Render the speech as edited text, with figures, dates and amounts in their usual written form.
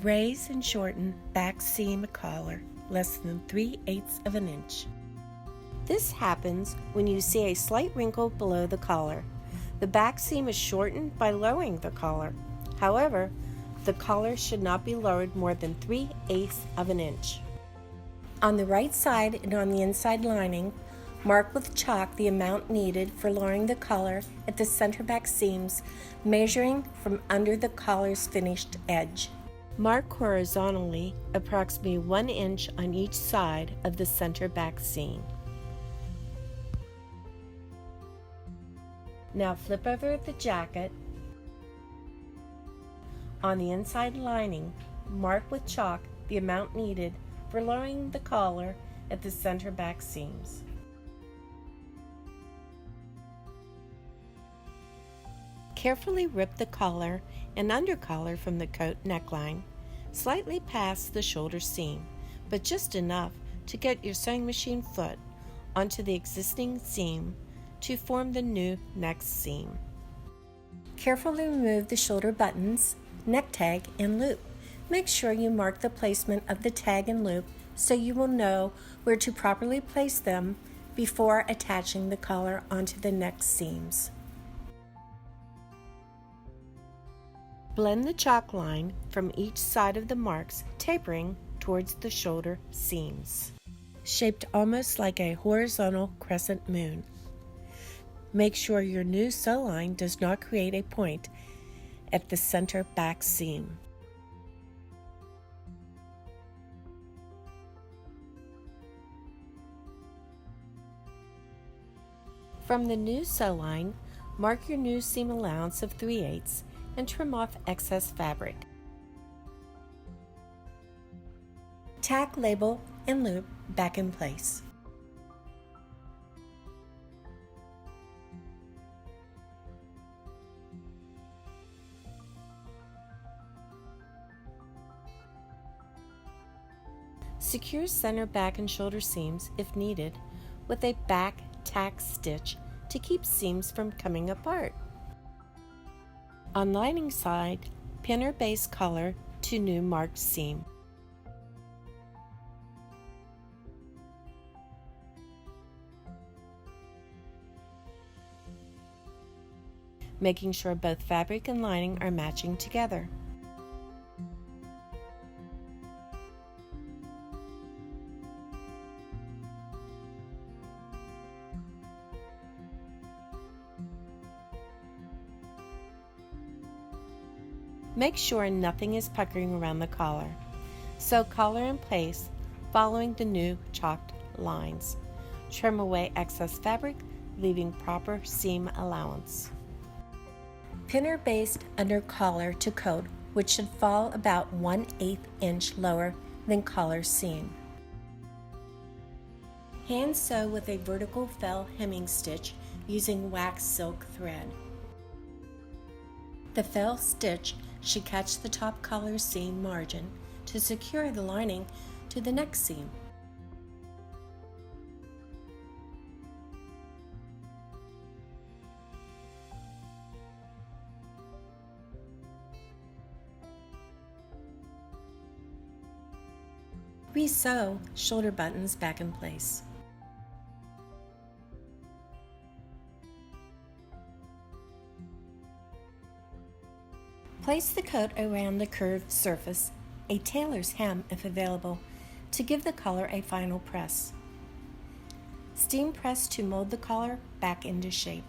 Raise and shorten back seam collar less than 3/8 of an inch. This happens when you see a slight wrinkle below the collar. The back seam is shortened by lowering the collar. However, the collar should not be lowered more than 3/8 of an inch. On the right side and on the inside lining, mark with chalk the amount needed for lowering the collar at the center back seams, measuring from under the collar's finished edge. Mark horizontally approximately 1 inch on each side of the center back seam. Now flip over the jacket. On the inside lining, mark with chalk the amount needed for lowering the collar at the center back seams. Carefully rip the collar and undercollar from the coat neckline, slightly past the shoulder seam, but just enough to get your sewing machine foot onto the existing seam to form the new next seam. Carefully remove the shoulder buttons, neck tag, and loop. Make sure you mark the placement of the tag and loop so you will know where to properly place them before attaching the collar onto the next seams. Blend the chalk line from each side of the marks, tapering towards the shoulder seams, shaped almost like a horizontal crescent moon. Make sure your new sew line does not create a point at the center back seam. From the new sew line, mark your new seam allowance of 3/8 and trim off excess fabric. Tack label and loop back in place. Secure center back and shoulder seams if needed with a back tack stitch to keep seams from coming apart. On lining side, pin or base collar to new marked seam. Making sure both fabric and lining are matching together. Make sure nothing is puckering around the collar. Sew collar in place following the new chalked lines. Trim away excess fabric, leaving proper seam allowance. Pin or baste under collar to coat, which should fall about 1/8 inch lower than collar seam. Hand sew with a vertical fell hemming stitch using wax silk thread. The fell stitch should catch the top collar seam margin to secure the lining to the next seam. Re-sew shoulder buttons back in place. Place the coat around the curved surface, a tailor's hem if available, to give the collar a final press. Steam press to mold the collar back into shape.